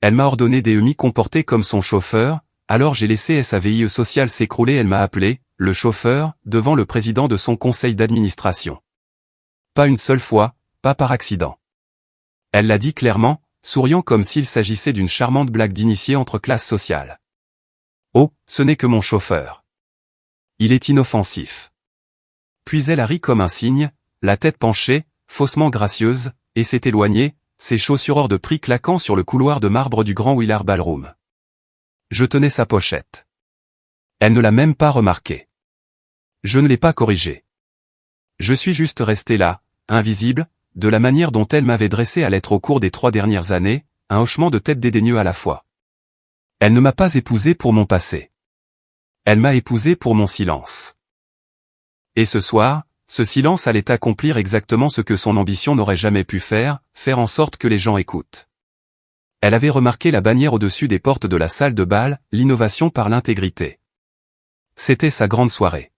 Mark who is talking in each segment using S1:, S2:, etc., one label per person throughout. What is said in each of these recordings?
S1: Elle m'a ordonné de m'y comporter comme son chauffeur, alors j'ai laissé sa vie sociale s'écrouler. Elle m'a appelé, le chauffeur, devant le président de son conseil d'administration. Pas une seule fois, pas par accident. Elle l'a dit clairement, souriant comme s'il s'agissait d'une charmante blague d'initié entre classes sociales. Oh, ce n'est que mon chauffeur. Il est inoffensif. Puis elle a ri comme un cygne, la tête penchée, faussement gracieuse, et s'est éloignée, ses chaussures hors de prix claquant sur le couloir de marbre du grand Willard Ballroom. Je tenais sa pochette. Elle ne l'a même pas remarqué. Je ne l'ai pas corrigée. Je suis juste resté là, invisible, de la manière dont elle m'avait dressé à l'être au cours des 3 dernières années, un hochement de tête dédaigneux à la fois. Elle ne m'a pas épousé pour mon passé. Elle m'a épousé pour mon silence. Et ce soir, ce silence allait accomplir exactement ce que son ambition n'aurait jamais pu faire en sorte que les gens écoutent. Elle avait remarqué la bannière au-dessus des portes de la salle de bal, l'innovation par l'intégrité. C'était sa grande soirée.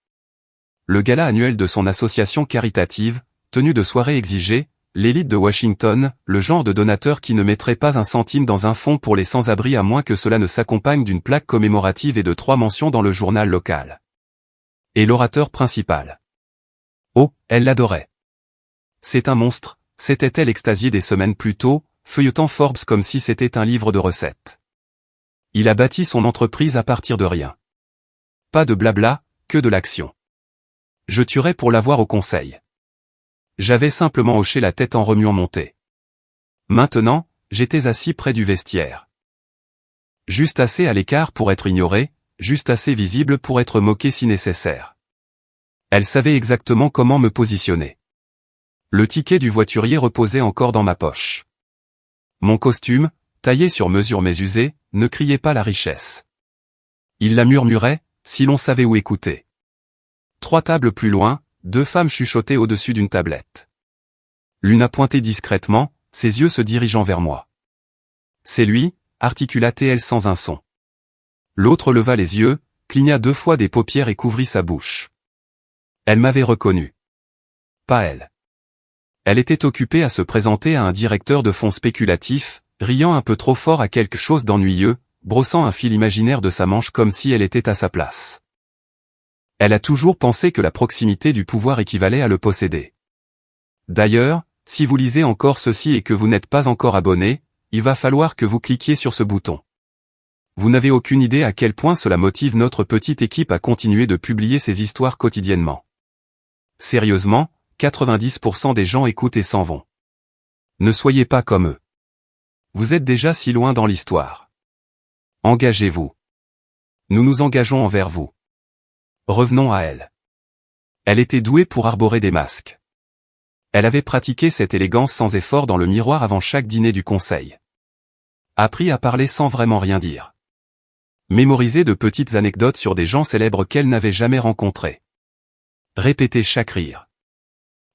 S1: Le gala annuel de son association caritative, tenue de soirée exigée, l'élite de Washington, le genre de donateur qui ne mettrait pas un centime dans un fonds pour les sans-abri à moins que cela ne s'accompagne d'une plaque commémorative et de 3 mentions dans le journal local. Et l'orateur principal. Oh, elle l'adorait. C'est un monstre, s'était-elle extasiée des semaines plus tôt, feuilletant Forbes comme si c'était un livre de recettes. Il a bâti son entreprise à partir de rien. Pas de blabla, que de l'action. Je tuerais pour l'avoir au conseil. J'avais simplement hoché la tête en remuant mon thé. Maintenant, j'étais assis près du vestiaire. Juste assez à l'écart pour être ignoré, juste assez visible pour être moqué si nécessaire. Elle savait exactement comment me positionner. Le ticket du voiturier reposait encore dans ma poche. Mon costume, taillé sur mesure mais usé, ne criait pas la richesse. Il la murmurait, si l'on savait où écouter. 3 tables plus loin, 2 femmes chuchotaient au-dessus d'une tablette. L'une a pointé discrètement, ses yeux se dirigeant vers moi. C'est lui, articula-t-elle sans un son. L'autre leva les yeux, cligna 2 fois des paupières et couvrit sa bouche. Elle m'avait reconnu. Pas elle. Elle était occupée à se présenter à un directeur de fonds spéculatifs, riant un peu trop fort à quelque chose d'ennuyeux, brossant un fil imaginaire de sa manche comme si elle était à sa place. Elle a toujours pensé que la proximité du pouvoir équivalait à le posséder. D'ailleurs, si vous lisez encore ceci et que vous n'êtes pas encore abonné, il va falloir que vous cliquiez sur ce bouton. Vous n'avez aucune idée à quel point cela motive notre petite équipe à continuer de publier ces histoires quotidiennement. Sérieusement, 90% des gens écoutent et s'en vont. Ne soyez pas comme eux. Vous êtes déjà si loin dans l'histoire. Engagez-vous. Nous nous engageons envers vous. Revenons à elle. Elle était douée pour arborer des masques. Elle avait pratiqué cette élégance sans effort dans le miroir avant chaque dîner du conseil. Appris à parler sans vraiment rien dire. Mémorisé de petites anecdotes sur des gens célèbres qu'elle n'avait jamais rencontrés. Répéter chaque rire.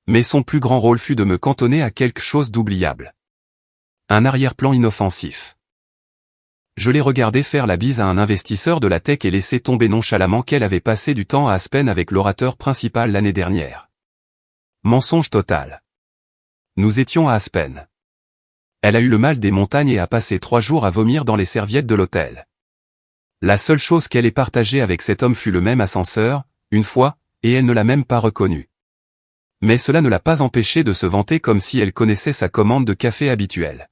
S1: Mais son plus grand rôle fut de me cantonner à quelque chose d'oubliable. Un arrière-plan inoffensif. Je l'ai regardé faire la bise à un investisseur de la tech et laisser tomber nonchalamment qu'elle avait passé du temps à Aspen avec l'orateur principal l'année dernière. Mensonge total. Nous étions à Aspen. Elle a eu le mal des montagnes et a passé 3 jours à vomir dans les serviettes de l'hôtel. La seule chose qu'elle ait partagée avec cet homme fut le même ascenseur, une fois, et elle ne l'a même pas reconnu. Mais cela ne l'a pas empêchée de se vanter comme si elle connaissait sa commande de café habituelle.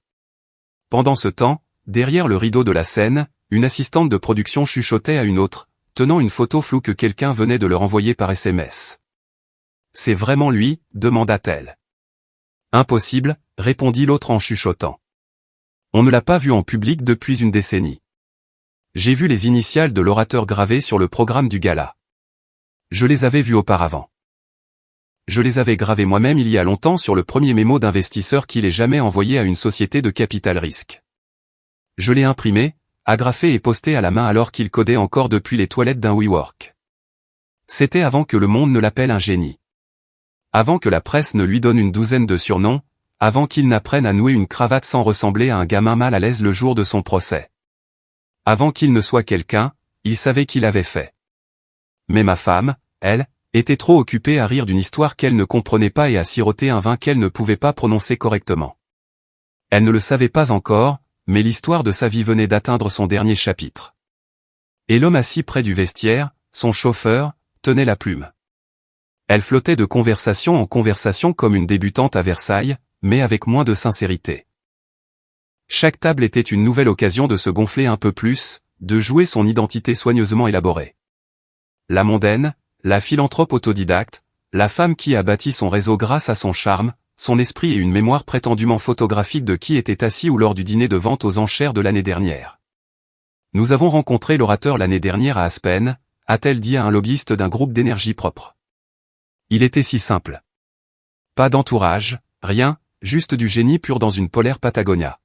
S1: Pendant ce temps, derrière le rideau de la scène, une assistante de production chuchotait à une autre, tenant une photo floue que quelqu'un venait de leur envoyer par SMS. « C'est vraiment lui ?» demanda-t-elle. « Impossible », répondit l'autre en chuchotant. « On ne l'a pas vu en public depuis une décennie. J'ai vu les initiales de l'orateur gravées sur le programme du gala. Je les avais vues auparavant. Je les avais gravées moi-même il y a longtemps sur le premier mémo d'investisseur qu'il ait jamais envoyé à une société de capital risque. Je l'ai imprimé, agrafé et posté à la main alors qu'il codait encore depuis les toilettes d'un WeWork. C'était avant que le monde ne l'appelle un génie. Avant que la presse ne lui donne une douzaine de surnoms, avant qu'il n'apprenne à nouer une cravate sans ressembler à un gamin mal à l'aise le jour de son procès. Avant qu'il ne soit quelqu'un, il savait qu'il avait fait. Mais ma femme, elle, était trop occupée à rire d'une histoire qu'elle ne comprenait pas et à siroter un vin qu'elle ne pouvait pas prononcer correctement. Elle ne le savait pas encore, mais l'histoire de sa vie venait d'atteindre son dernier chapitre. Et l'homme assis près du vestiaire, son chauffeur, tenait la plume. Elle flottait de conversation en conversation comme une débutante à Versailles, mais avec moins de sincérité. Chaque table était une nouvelle occasion de se gonfler un peu plus, de jouer son identité soigneusement élaborée. La mondaine, la philanthrope autodidacte, la femme qui a bâti son réseau grâce à son charme, son esprit et une mémoire prétendument photographique de qui était assis ou lors du dîner de vente aux enchères de l'année dernière. Nous avons rencontré l'orateur l'année dernière à Aspen, a-t-elle dit à un lobbyiste d'un groupe d'énergie propre. Il était si simple. Pas d'entourage, rien, juste du génie pur dans une polaire Patagonia.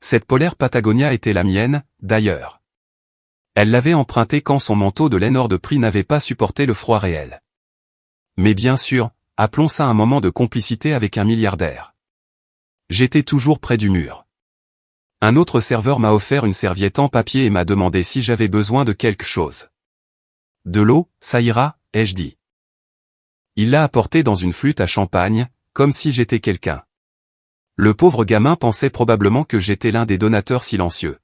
S1: Cette polaire Patagonia était la mienne, d'ailleurs. Elle l'avait empruntée quand son manteau de laine hors de prix n'avait pas supporté le froid réel. Mais bien sûr, appelons ça un moment de complicité avec un milliardaire. J'étais toujours près du mur. Un autre serveur m'a offert une serviette en papier et m'a demandé si j'avais besoin de quelque chose. De l'eau, ça ira, ai-je dit. Il l'a apporté dans une flûte à champagne, comme si j'étais quelqu'un. Le pauvre gamin pensait probablement que j'étais l'un des donateurs silencieux.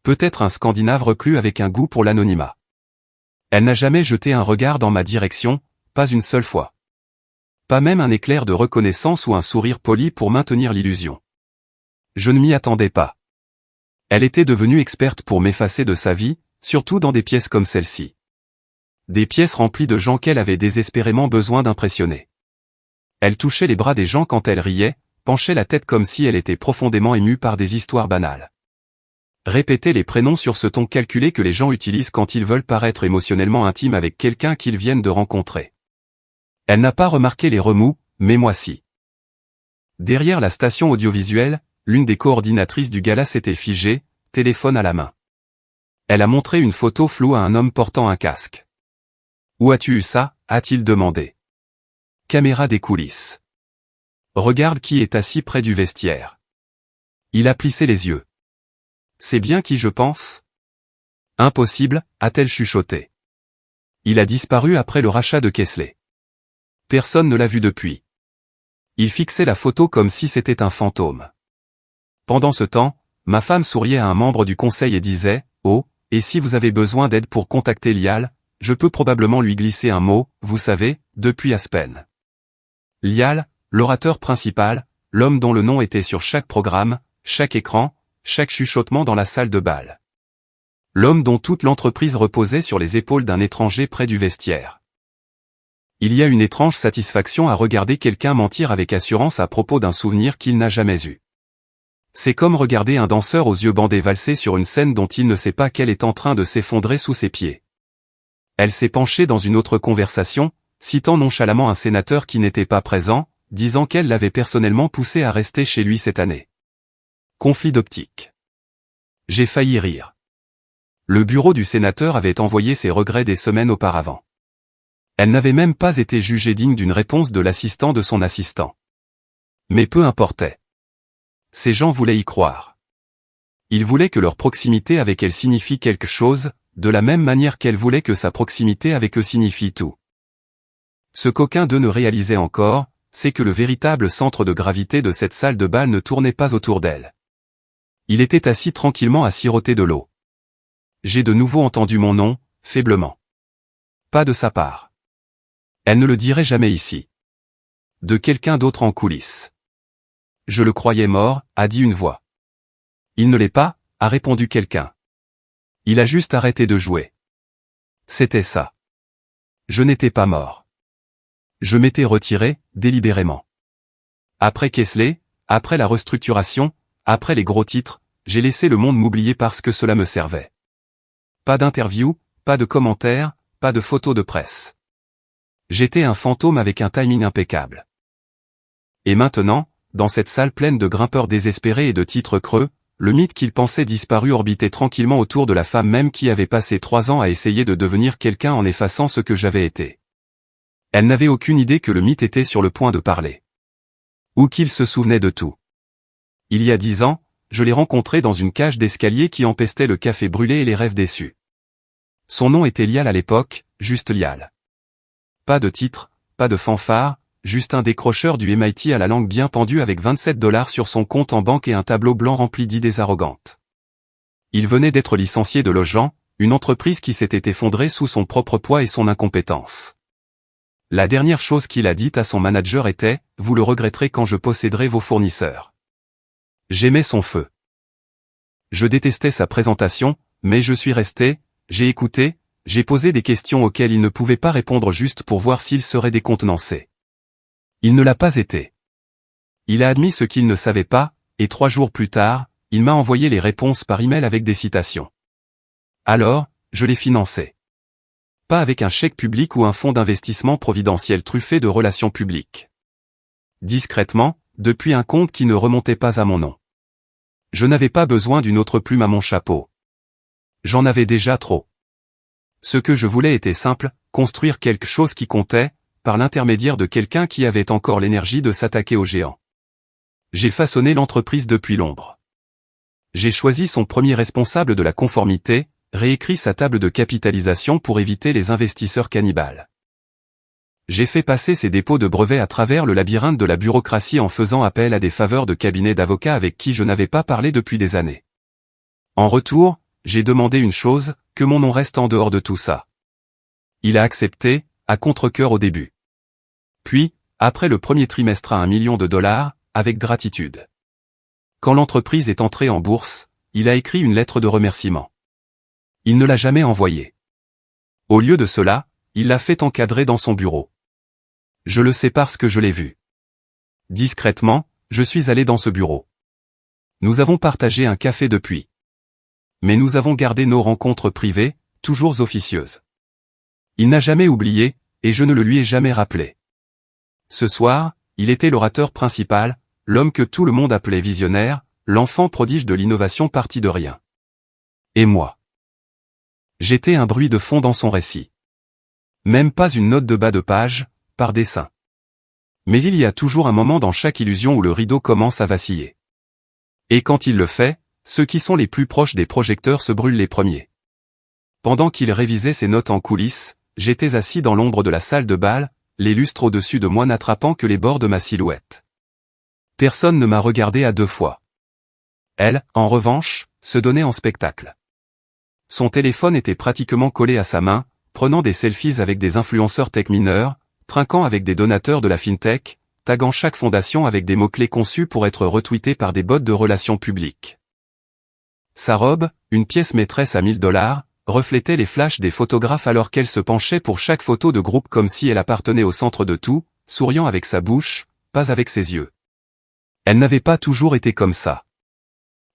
S1: Peut-être un Scandinave reclus avec un goût pour l'anonymat. Elle n'a jamais jeté un regard dans ma direction, pas une seule fois. Pas même un éclair de reconnaissance ou un sourire poli pour maintenir l'illusion. Je ne m'y attendais pas. Elle était devenue experte pour m'effacer de sa vie, surtout dans des pièces comme celle-ci. Des pièces remplies de gens qu'elle avait désespérément besoin d'impressionner. Elle touchait les bras des gens quand elle riait, penchait la tête comme si elle était profondément émue par des histoires banales. Répétait les prénoms sur ce ton calculé que les gens utilisent quand ils veulent paraître émotionnellement intimes avec quelqu'un qu'ils viennent de rencontrer. Elle n'a pas remarqué les remous, mais moi si. Derrière la station audiovisuelle, l'une des coordinatrices du gala s'était figée, téléphone à la main. Elle a montré une photo floue à un homme portant un casque. « Où as-tu eu ça ?» a-t-il demandé. Caméra des coulisses. Regarde qui est assis près du vestiaire. Il a plissé les yeux. C'est bien qui je pense ? Impossible, a-t-elle chuchoté. Il a disparu après le rachat de Kesley. Personne ne l'a vu depuis. Il fixait la photo comme si c'était un fantôme. Pendant ce temps, ma femme souriait à un membre du conseil et disait « Oh, et si vous avez besoin d'aide pour contacter Lial, je peux probablement lui glisser un mot, vous savez, depuis Aspen. » Lial, l'orateur principal, l'homme dont le nom était sur chaque programme, chaque écran, chaque chuchotement dans la salle de bal. L'homme dont toute l'entreprise reposait sur les épaules d'un étranger près du vestiaire. Il y a une étrange satisfaction à regarder quelqu'un mentir avec assurance à propos d'un souvenir qu'il n'a jamais eu. C'est comme regarder un danseur aux yeux bandés valser sur une scène dont il ne sait pas qu'elle est en train de s'effondrer sous ses pieds. Elle s'est penchée dans une autre conversation, citant nonchalamment un sénateur qui n'était pas présent, disant qu'elle l'avait personnellement poussé à rester chez lui cette année. Conflit d'optique. J'ai failli rire. Le bureau du sénateur avait envoyé ses regrets des semaines auparavant. Elle n'avait même pas été jugée digne d'une réponse de l'assistant de son assistant. Mais peu importait. Ces gens voulaient y croire. Ils voulaient que leur proximité avec elle signifie quelque chose, de la même manière qu'elle voulait que sa proximité avec eux signifie tout. Ce qu'aucun d'eux ne réalisait encore, c'est que le véritable centre de gravité de cette salle de bal ne tournait pas autour d'elle. Il était assis tranquillement à siroter de l'eau. J'ai de nouveau entendu mon nom, faiblement. Pas de sa part. Elle ne le dirait jamais ici. De quelqu'un d'autre en coulisses. Je le croyais mort, a dit une voix. Il ne l'est pas, a répondu quelqu'un. Il a juste arrêté de jouer. C'était ça. Je n'étais pas mort. Je m'étais retiré, délibérément. Après Kesley, après la restructuration, après les gros titres, j'ai laissé le monde m'oublier parce que cela me servait. Pas d'interview, pas de commentaires, pas de photos de presse. J'étais un fantôme avec un timing impeccable. Et maintenant, dans cette salle pleine de grimpeurs désespérés et de titres creux, le mythe qu'ils pensaient disparu orbitait tranquillement autour de la femme même qui avait passé 3 ans à essayer de devenir quelqu'un en effaçant ce que j'avais été. Elle n'avait aucune idée que le mythe était sur le point de parler. Ou qu'il se souvenait de tout. Il y a 10 ans, je l'ai rencontré dans une cage d'escalier qui empestait le café brûlé et les rêves déçus. Son nom était Lial à l'époque, juste Lial. Pas de titre, pas de fanfare, juste un décrocheur du MIT à la langue bien pendue avec 27 $ sur son compte en banque et un tableau blanc rempli d'idées arrogantes. Il venait d'être licencié de Logeant, une entreprise qui s'était effondrée sous son propre poids et son incompétence. La dernière chose qu'il a dite à son manager était « Vous le regretterez quand je posséderai vos fournisseurs ». J'aimais son feu. Je détestais sa présentation, mais je suis resté, j'ai écouté, j'ai posé des questions auxquelles il ne pouvait pas répondre juste pour voir s'il serait décontenancé. Il ne l'a pas été. Il a admis ce qu'il ne savait pas, et 3 jours plus tard, il m'a envoyé les réponses par email avec des citations. Alors, je les finançais. Pas avec un chèque public ou un fonds d'investissement providentiel truffé de relations publiques. Discrètement, depuis un compte qui ne remontait pas à mon nom. Je n'avais pas besoin d'une autre plume à mon chapeau. J'en avais déjà trop. Ce que je voulais était simple, construire quelque chose qui comptait, par l'intermédiaire de quelqu'un qui avait encore l'énergie de s'attaquer aux géants. J'ai façonné l'entreprise depuis l'ombre. J'ai choisi son premier responsable de la conformité, réécrit sa table de capitalisation pour éviter les investisseurs cannibales. J'ai fait passer ses dépôts de brevets à travers le labyrinthe de la bureaucratie en faisant appel à des faveurs de cabinets d'avocats avec qui je n'avais pas parlé depuis des années. En retour, j'ai demandé une chose, que mon nom reste en dehors de tout ça. Il a accepté, à contre-cœur au début. Puis, après le premier trimestre à $1 million, avec gratitude. Quand l'entreprise est entrée en bourse, il a écrit une lettre de remerciement. Il ne l'a jamais envoyée. Au lieu de cela, il l'a fait encadrer dans son bureau. Je le sais parce que je l'ai vu. Discrètement, je suis allé dans ce bureau. Nous avons partagé un café depuis. Mais nous avons gardé nos rencontres privées, toujours officieuses. Il n'a jamais oublié, et je ne le lui ai jamais rappelé. Ce soir, il était l'orateur principal, l'homme que tout le monde appelait visionnaire, l'enfant prodige de l'innovation parti de rien. Et moi. J'étais un bruit de fond dans son récit. Même pas une note de bas de page, par dessin. Mais il y a toujours un moment dans chaque illusion où le rideau commence à vaciller. Et quand il le fait, ceux qui sont les plus proches des projecteurs se brûlent les premiers. Pendant qu'il révisait ses notes en coulisses, j'étais assis dans l'ombre de la salle de bal, les lustres au-dessus de moi n'attrapant que les bords de ma silhouette. Personne ne m'a regardé à 2 fois. Elle, en revanche, se donnait en spectacle. Son téléphone était pratiquement collé à sa main, prenant des selfies avec des influenceurs tech mineurs, trinquant avec des donateurs de la fintech, taguant chaque fondation avec des mots-clés conçus pour être retweetés par des bots de relations publiques. Sa robe, une pièce maîtresse à $1000, reflétait les flashs des photographes alors qu'elle se penchait pour chaque photo de groupe comme si elle appartenait au centre de tout, souriant avec sa bouche, pas avec ses yeux. Elle n'avait pas toujours été comme ça.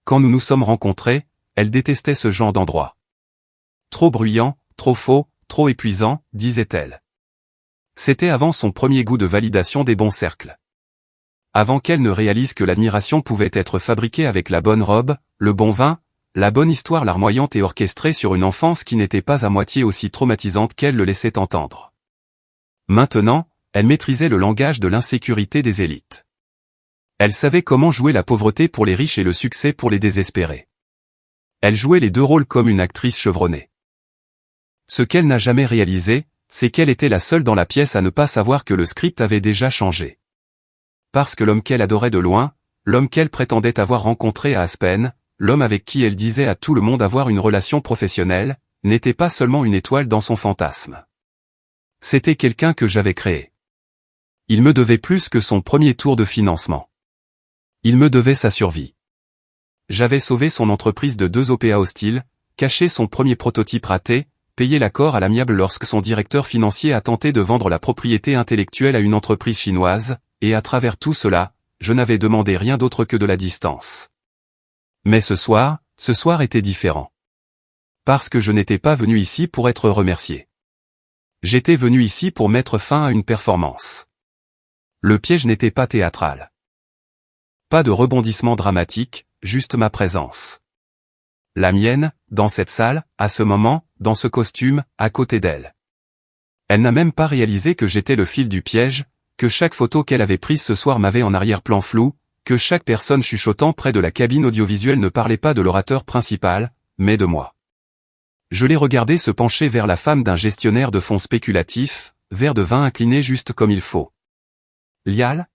S1: Quand nous nous sommes rencontrés, elle détestait ce genre d'endroit. Trop bruyant, trop faux, trop épuisant, disait-elle. C'était avant son premier goût de validation des bons cercles. Avant qu'elle ne réalise que l'admiration pouvait être fabriquée avec la bonne robe, le bon vin, la bonne histoire larmoyante et orchestrée sur une enfance qui n'était pas à moitié aussi traumatisante qu'elle le laissait entendre. Maintenant, elle maîtrisait le langage de l'insécurité des élites. Elle savait comment jouer la pauvreté pour les riches et le succès pour les désespérés. Elle jouait les 2 rôles comme une actrice chevronnée. Ce qu'elle n'a jamais réalisé, c'est qu'elle était la seule dans la pièce à ne pas savoir que le script avait déjà changé. Parce que l'homme qu'elle adorait de loin, l'homme qu'elle prétendait avoir rencontré à Aspen, l'homme avec qui elle disait à tout le monde avoir une relation professionnelle, n'était pas seulement une étoile dans son fantasme. C'était quelqu'un que j'avais créé. Il me devait plus que son premier tour de financement. Il me devait sa survie. J'avais sauvé son entreprise de 2 OPA hostiles, caché son premier prototype raté, payé l'accord à l'amiable lorsque son directeur financier a tenté de vendre la propriété intellectuelle à une entreprise chinoise, et à travers tout cela, je n'avais demandé rien d'autre que de la distance. Mais ce soir était différent. Parce que je n'étais pas venu ici pour être remercié. J'étais venu ici pour mettre fin à une performance. Le piège n'était pas théâtral. Pas de rebondissement dramatique, juste ma présence. La mienne, dans cette salle, à ce moment, dans ce costume, à côté d'elle. Elle n'a même pas réalisé que j'étais le fil du piège, que chaque photo qu'elle avait prise ce soir m'avait en arrière-plan flou, que chaque personne chuchotant près de la cabine audiovisuelle ne parlait pas de l'orateur principal, mais de moi. Je l'ai regardé se pencher vers la femme d'un gestionnaire de fonds spéculatifs, verre de vin incliné juste comme il faut. Lial?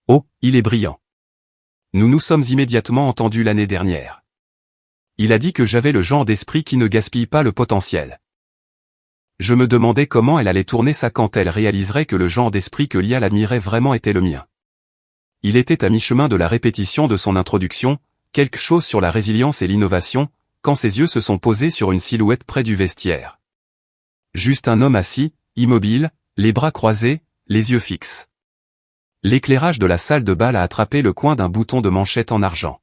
S1: Oh, il est brillant. Nous nous sommes immédiatement entendus l'année dernière. Il a dit que j'avais le genre d'esprit qui ne gaspille pas le potentiel. Je me demandais comment elle allait tourner ça quand elle réaliserait que le genre d'esprit que Lial admirait vraiment était le mien. Il était à mi-chemin de la répétition de son introduction, quelque chose sur la résilience et l'innovation, quand ses yeux se sont posés sur une silhouette près du vestiaire. Juste un homme assis, immobile, les bras croisés, les yeux fixes. L'éclairage de la salle de bal a attrapé le coin d'un bouton de manchette en argent.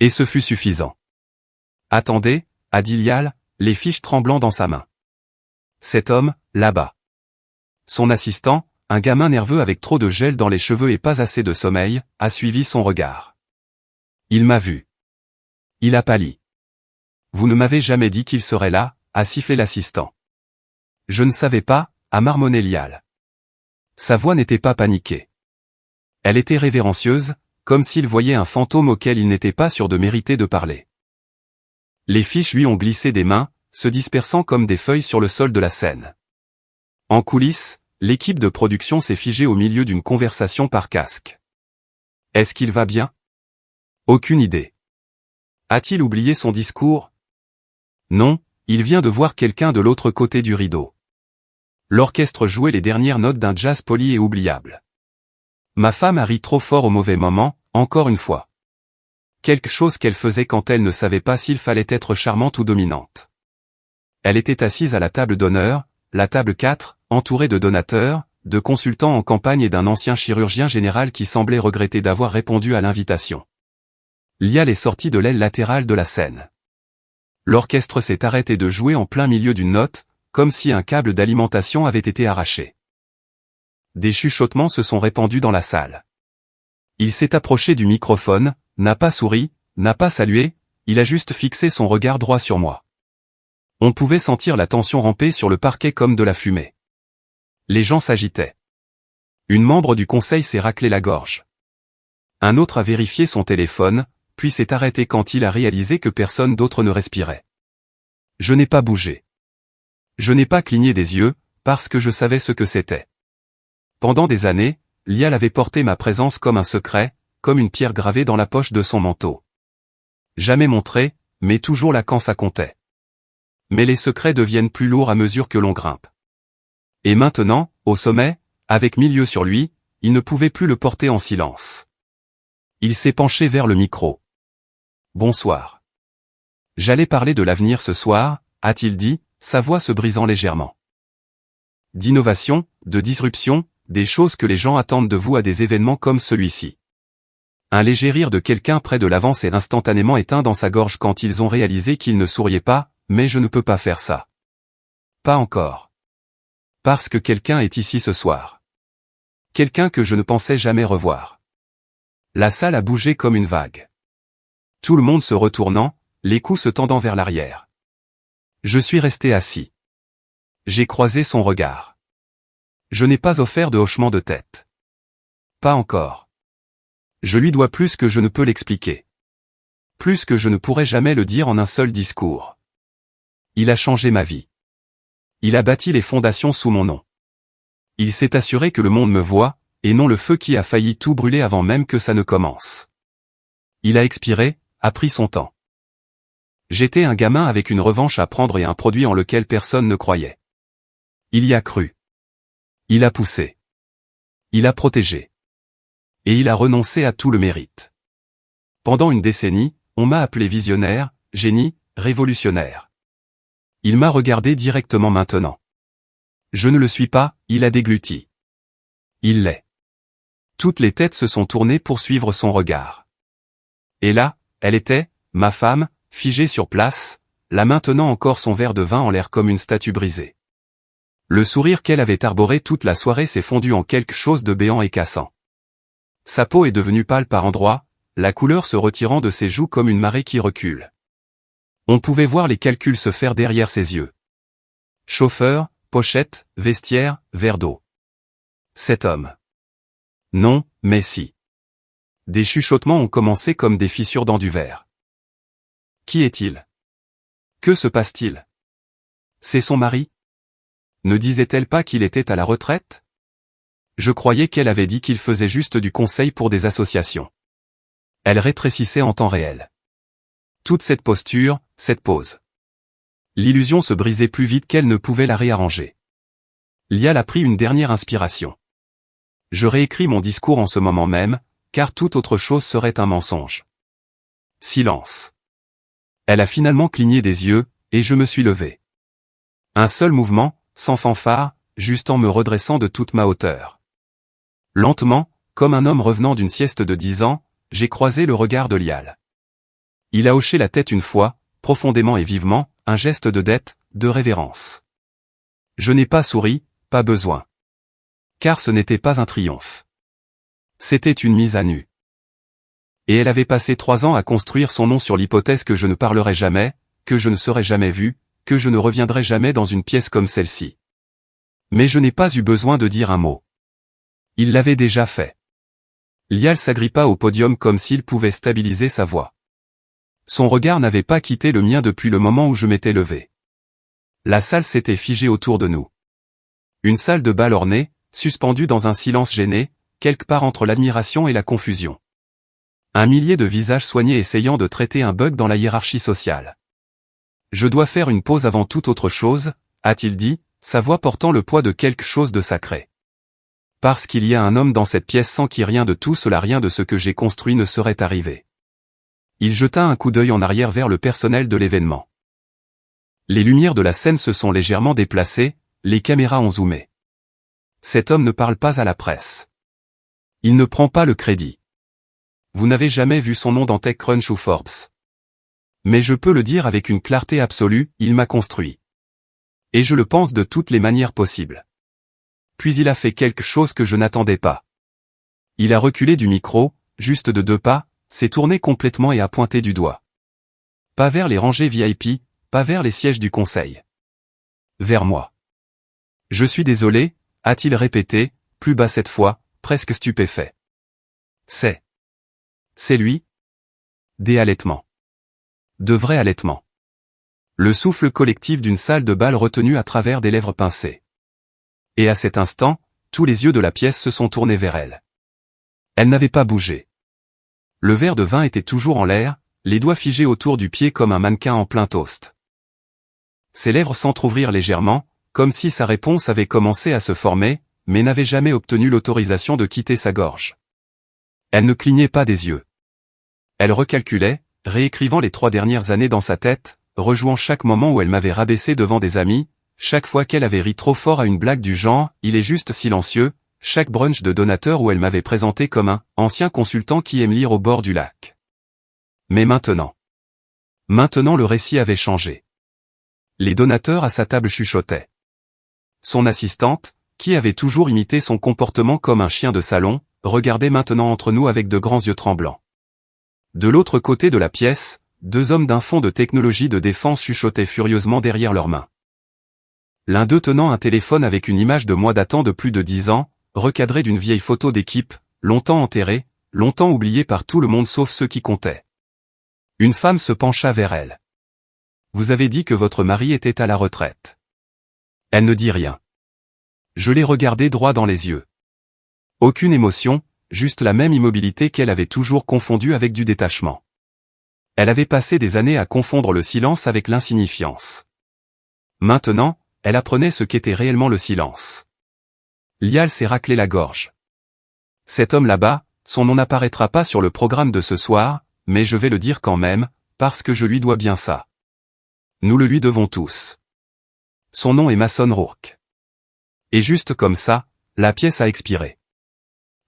S1: Et ce fut suffisant. Attendez, a dit Lial, les fiches tremblant dans sa main. Cet homme, là-bas. Son assistant, un gamin nerveux avec trop de gel dans les cheveux et pas assez de sommeil, a suivi son regard. Il m'a vu. Il a pâli. Vous ne m'avez jamais dit qu'il serait là, a sifflé l'assistant. Je ne savais pas, a marmonné Lial. Sa voix n'était pas paniquée. Elle était révérencieuse, comme s'il voyait un fantôme auquel il n'était pas sûr de mériter de parler. Les fiches lui ont glissé des mains, se dispersant comme des feuilles sur le sol de la scène. En coulisses, l'équipe de production s'est figée au milieu d'une conversation par casque. Est-ce qu'il va bien? Aucune idée. A-t-il oublié son discours? Non, il vient de voir quelqu'un de l'autre côté du rideau. L'orchestre jouait les dernières notes d'un jazz poli et oubliable. Ma femme a ri trop fort au mauvais moment, encore une fois. Quelque chose qu'elle faisait quand elle ne savait pas s'il fallait être charmante ou dominante. Elle était assise à la table d'honneur, la table 4, entourée de donateurs, de consultants en campagne et d'un ancien chirurgien général qui semblait regretter d'avoir répondu à l'invitation. Lial est sorti de l'aile latérale de la scène. L'orchestre s'est arrêté de jouer en plein milieu d'une note, comme si un câble d'alimentation avait été arraché. Des chuchotements se sont répandus dans la salle. Il s'est approché du microphone, n'a pas souri, n'a pas salué, il a juste fixé son regard droit sur moi. On pouvait sentir la tension ramper sur le parquet comme de la fumée. Les gens s'agitaient. Une membre du conseil s'est raclé la gorge. Un autre a vérifié son téléphone, puis s'est arrêté quand il a réalisé que personne d'autre ne respirait. Je n'ai pas bougé. Je n'ai pas cligné des yeux, parce que je savais ce que c'était. Pendant des années, Lial avait porté ma présence comme un secret, comme une pierre gravée dans la poche de son manteau. Jamais montré, mais toujours là quand ça comptait. Mais les secrets deviennent plus lourds à mesure que l'on grimpe. Et maintenant, au sommet, avec 1000 yeux sur lui, il ne pouvait plus le porter en silence. Il s'est penché vers le micro. Bonsoir. J'allais parler de l'avenir ce soir, a-t-il dit, sa voix se brisant légèrement. D'innovation, de disruption, des choses que les gens attendent de vous à des événements comme celui-ci. Un léger rire de quelqu'un près de l'avant s'est instantanément éteint dans sa gorge quand ils ont réalisé qu'il ne souriait pas, mais je ne peux pas faire ça. Pas encore. Parce que quelqu'un est ici ce soir. Quelqu'un que je ne pensais jamais revoir. La salle a bougé comme une vague. Tout le monde se retournant, les coups se tendant vers l'arrière. Je suis resté assis. J'ai croisé son regard. Je n'ai pas offert de hochement de tête. Pas encore. Je lui dois plus que je ne peux l'expliquer. Plus que je ne pourrai jamais le dire en un seul discours. Il a changé ma vie. Il a bâti les fondations sous mon nom. Il s'est assuré que le monde me voit, et non le feu qui a failli tout brûler avant même que ça ne commence. Il a expiré, a pris son temps. J'étais un gamin avec une revanche à prendre et un produit en lequel personne ne croyait. Il y a cru. Il a poussé. Il a protégé. Et il a renoncé à tout le mérite. Pendant une décennie, on m'a appelé visionnaire, génie, révolutionnaire. Il m'a regardé directement maintenant. Je ne le suis pas, il a dégluti. Il l'est. Toutes les têtes se sont tournées pour suivre son regard. Et là, elle était, ma femme, figée sur place, la main tenant encore son verre de vin en l'air comme une statue brisée. Le sourire qu'elle avait arboré toute la soirée s'est fondu en quelque chose de béant et cassant. Sa peau est devenue pâle par endroits, la couleur se retirant de ses joues comme une marée qui recule. On pouvait voir les calculs se faire derrière ses yeux. Chauffeur, pochette, vestiaire, verre d'eau. Cet homme. Non, mais si. Des chuchotements ont commencé comme des fissures dans du verre. Qui est-il? Que se passe-t-il? C'est son mari? Ne disait-elle pas qu'il était à la retraite? Je croyais qu'elle avait dit qu'il faisait juste du conseil pour des associations. Elle rétrécissait en temps réel. Toute cette posture, cette pose. L'illusion se brisait plus vite qu'elle ne pouvait la réarranger. Lial a pris une dernière inspiration. Je réécris mon discours en ce moment même, car toute autre chose serait un mensonge. Silence. Elle a finalement cligné des yeux, et je me suis levé. Un seul mouvement, sans fanfare, juste en me redressant de toute ma hauteur. Lentement, comme un homme revenant d'une sieste de 10 ans, j'ai croisé le regard de Lial. Il a hoché la tête une fois, profondément et vivement, un geste de dette, de révérence. Je n'ai pas souri, pas besoin. Car ce n'était pas un triomphe. C'était une mise à nu. Et elle avait passé 3 ans à construire son nom sur l'hypothèse que je ne parlerais jamais, que je ne serais jamais vu, que je ne reviendrais jamais dans une pièce comme celle-ci. Mais je n'ai pas eu besoin de dire un mot. Il l'avait déjà fait. Lial s'agrippa au podium comme s'il pouvait stabiliser sa voix. Son regard n'avait pas quitté le mien depuis le moment où je m'étais levé. La salle s'était figée autour de nous. Une salle de bal ornée, suspendue dans un silence gêné, quelque part entre l'admiration et la confusion. Un millier de visages soignés essayant de traiter un bug dans la hiérarchie sociale. Je dois faire une pause avant toute autre chose, a-t-il dit, sa voix portant le poids de quelque chose de sacré. Parce qu'il y a un homme dans cette pièce sans qui rien de tout cela, rien de ce que j'ai construit ne serait arrivé. Il jeta un coup d'œil en arrière vers le personnel de l'événement. Les lumières de la scène se sont légèrement déplacées, les caméras ont zoomé. Cet homme ne parle pas à la presse. Il ne prend pas le crédit. Vous n'avez jamais vu son nom dans TechCrunch ou Forbes. Mais je peux le dire avec une clarté absolue, il m'a construit. Et je le pense de toutes les manières possibles. Puis il a fait quelque chose que je n'attendais pas. Il a reculé du micro, juste de 2 pas, s'est tourné complètement et a pointé du doigt. Pas vers les rangées VIP, pas vers les sièges du conseil. Vers moi. Je suis désolé, a-t-il répété, plus bas cette fois, presque stupéfait. C'est lui? Des halètements. De vrais halètements. Le souffle collectif d'une salle de bal retenue à travers des lèvres pincées. Et à cet instant, tous les yeux de la pièce se sont tournés vers elle. Elle n'avait pas bougé. Le verre de vin était toujours en l'air, les doigts figés autour du pied comme un mannequin en plein toast. Ses lèvres s'entr'ouvrirent légèrement, comme si sa réponse avait commencé à se former, mais n'avait jamais obtenu l'autorisation de quitter sa gorge. Elle ne clignait pas des yeux. Elle recalculait, réécrivant les 3 dernières années dans sa tête, rejouant chaque moment où elle m'avait rabaissé devant des amis, chaque fois qu'elle avait ri trop fort à une blague du genre « il est juste silencieux », chaque brunch de donateur où elle m'avait présenté comme un « ancien consultant qui aime lire au bord du lac ». Mais maintenant le récit avait changé. Les donateurs à sa table chuchotaient. Son assistante, qui avait toujours imité son comportement comme un chien de salon, regardait maintenant entre nous avec de grands yeux tremblants. De l'autre côté de la pièce, 2 hommes d'un fonds de technologie de défense chuchotaient furieusement derrière leurs mains. L'un d'eux tenant un téléphone avec une image de moi datant de plus de 10 ans, recadrée d'une vieille photo d'équipe, longtemps enterrée, longtemps oubliée par tout le monde sauf ceux qui comptaient. Une femme se pencha vers elle. « Vous avez dit que votre mari était à la retraite. » Elle ne dit rien. Je l'ai regardée droit dans les yeux. Aucune émotion, juste la même immobilité qu'elle avait toujours confondue avec du détachement. Elle avait passé des années à confondre le silence avec l'insignifiance. Maintenant, elle apprenait ce qu'était réellement le silence. Lial s'est raclé la gorge. Cet homme là-bas, son nom n'apparaîtra pas sur le programme de ce soir, mais je vais le dire quand même, parce que je lui dois bien ça. Nous le lui devons tous. Son nom est Mason Rourke. Et juste comme ça, la pièce a expiré.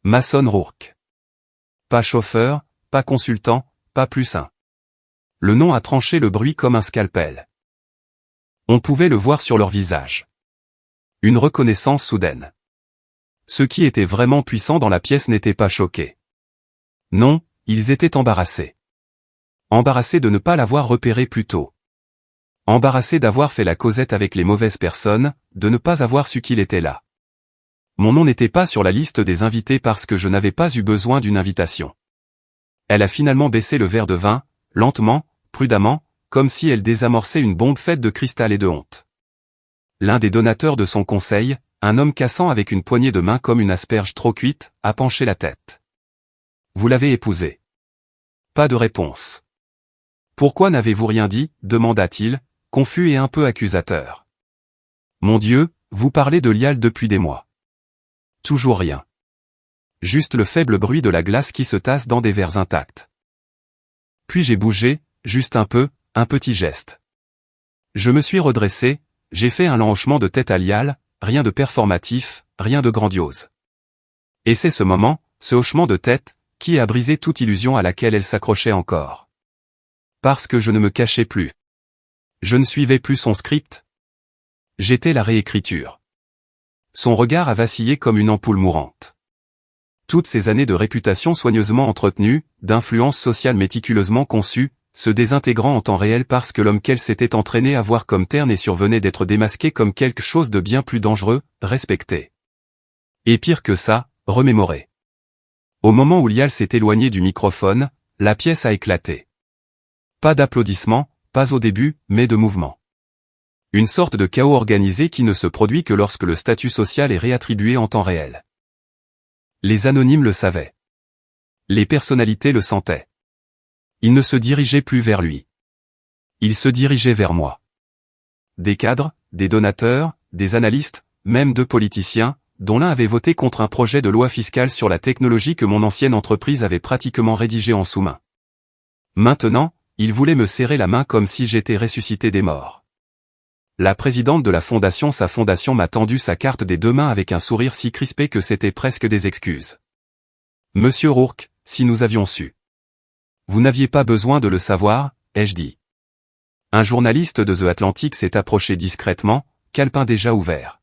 S1: Mason Rourke. Pas chauffeur, pas consultant, pas plus un. Le nom a tranché le bruit comme un scalpel. On pouvait le voir sur leur visage. Une reconnaissance soudaine. Ceux qui étaient vraiment puissants dans la pièce n'étaient pas choqués. Non, ils étaient embarrassés. Embarrassés de ne pas l'avoir repéré plus tôt. Embarrassés d'avoir fait la causette avec les mauvaises personnes, de ne pas avoir su qu'il était là. Mon nom n'était pas sur la liste des invités parce que je n'avais pas eu besoin d'une invitation. Elle a finalement baissé le verre de vin, lentement, prudemment, comme si elle désamorçait une bombe faite de cristal et de honte. L'un des donateurs de son conseil, un homme cassant avec une poignée de main comme une asperge trop cuite, a penché la tête. Vous l'avez épousé. Pas de réponse. Pourquoi n'avez-vous rien dit, demanda-t-il, confus et un peu accusateur. Mon Dieu, vous parlez de Lial depuis des mois. Toujours rien. Juste le faible bruit de la glace qui se tasse dans des verres intacts. Puis j'ai bougé, juste un peu, un petit geste. Je me suis redressé, j'ai fait un lent hochement de tête à Lial, rien de performatif, rien de grandiose. Et c'est ce moment, ce hochement de tête, qui a brisé toute illusion à laquelle elle s'accrochait encore. Parce que je ne me cachais plus. Je ne suivais plus son script. J'étais la réécriture. Son regard a vacillé comme une ampoule mourante. Toutes ces années de réputation soigneusement entretenue, d'influence sociale méticuleusement conçue, se désintégrant en temps réel parce que l'homme qu'elle s'était entraîné à voir comme terne et survenait d'être démasqué comme quelque chose de bien plus dangereux, respecté. Et pire que ça, remémoré. Au moment où Lial s'est éloigné du microphone, la pièce a éclaté. Pas d'applaudissements, pas au début, mais de mouvement. Une sorte de chaos organisé qui ne se produit que lorsque le statut social est réattribué en temps réel. Les anonymes le savaient. Les personnalités le sentaient. Ils ne se dirigeaient plus vers lui. Ils se dirigeaient vers moi. Des cadres, des donateurs, des analystes, même deux politiciens, dont l'un avait voté contre un projet de loi fiscale sur la technologie que mon ancienne entreprise avait pratiquement rédigé en sous-main. Maintenant, ils voulaient me serrer la main comme si j'étais ressuscité des morts. La présidente de la fondation Sa Fondation m'a tendu sa carte des deux mains avec un sourire si crispé que c'était presque des excuses. Monsieur Rourke, si nous avions su. Vous n'aviez pas besoin de le savoir, ai-je dit. Un journaliste de The Atlantic s'est approché discrètement, calepin déjà ouvert.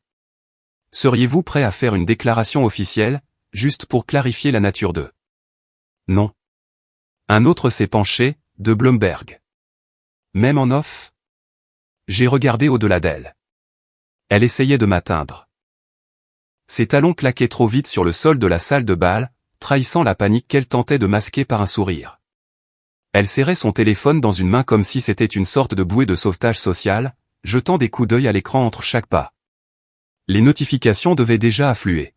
S1: Seriez-vous prêt à faire une déclaration officielle, juste pour clarifier la nature de... Non. Un autre s'est penché, de Bloomberg. Même en off? J'ai regardé au-delà d'elle. Elle essayait de m'atteindre. Ses talons claquaient trop vite sur le sol de la salle de bal, trahissant la panique qu'elle tentait de masquer par un sourire. Elle serrait son téléphone dans une main comme si c'était une sorte de bouée de sauvetage social, jetant des coups d'œil à l'écran entre chaque pas. Les notifications devaient déjà affluer.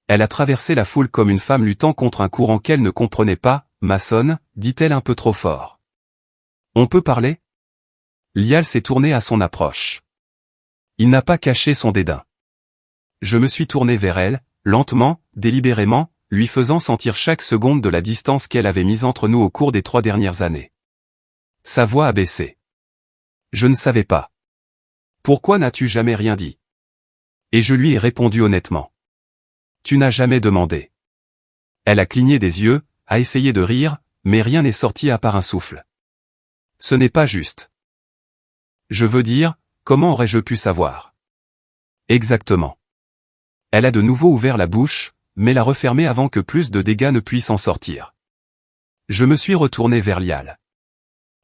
S1: Elle a traversé la foule comme une femme luttant contre un courant qu'elle ne comprenait pas, maçonne, dit-elle un peu trop fort. On peut parler? Lial s'est tourné à son approche. Il n'a pas caché son dédain. Je me suis tourné vers elle, lentement, délibérément, lui faisant sentir chaque seconde de la distance qu'elle avait mise entre nous au cours des 3 dernières années. Sa voix a baissé. Je ne savais pas. Pourquoi n'as-tu jamais rien dit? Et je lui ai répondu honnêtement. Tu n'as jamais demandé. Elle a cligné des yeux, a essayé de rire, mais rien n'est sorti à part un souffle. Ce n'est pas juste. Je veux dire, comment aurais-je pu savoir? Exactement. Elle a de nouveau ouvert la bouche, mais l'a refermée avant que plus de dégâts ne puissent en sortir. Je me suis retourné vers Lial.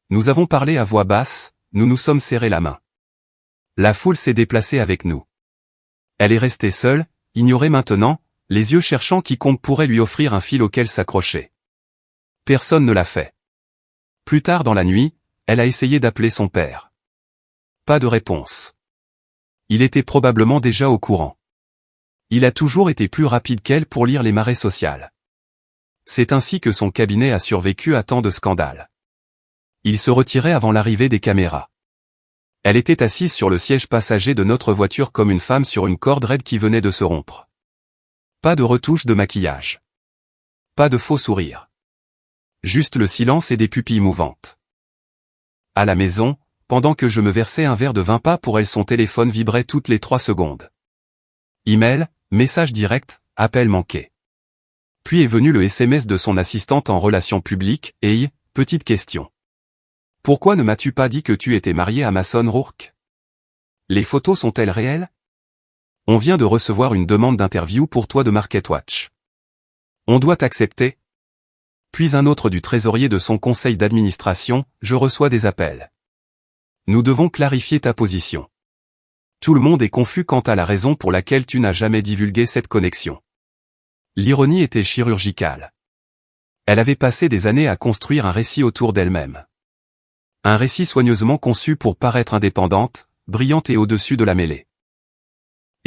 S1: Nous avons parlé à voix basse, nous nous sommes serrés la main. La foule s'est déplacée avec nous. Elle est restée seule, ignorée maintenant, les yeux cherchant quiconque pourrait lui offrir un fil auquel s'accrocher. Personne ne l'a fait. Plus tard dans la nuit, elle a essayé d'appeler son père. Pas de réponse. Il était probablement déjà au courant. Il a toujours été plus rapide qu'elle pour lire les marées sociales. C'est ainsi que son cabinet a survécu à tant de scandales. Il se retirait avant l'arrivée des caméras. Elle était assise sur le siège passager de notre voiture comme une femme sur une corde raide qui venait de se rompre. Pas de retouche de maquillage. Pas de faux sourire. Juste le silence et des pupilles mouvantes. À la maison, pendant que je me versais un verre de vin pas pour elle, son téléphone vibrait toutes les 3 secondes. Email, message direct, appel manqué. Puis est venu le SMS de son assistante en relations publiques, Hey, petite question. Pourquoi ne m'as-tu pas dit que tu étais marié à Mason Rourke? Les photos sont-elles réelles? On vient de recevoir une demande d'interview pour toi de MarketWatch. On doit t'accepter? Puis un autre du trésorier de son conseil d'administration, je reçois des appels. Nous devons clarifier ta position. Tout le monde est confus quant à la raison pour laquelle tu n'as jamais divulgué cette connexion. L'ironie était chirurgicale. Elle avait passé des années à construire un récit autour d'elle-même. Un récit soigneusement conçu pour paraître indépendante, brillante et au-dessus de la mêlée.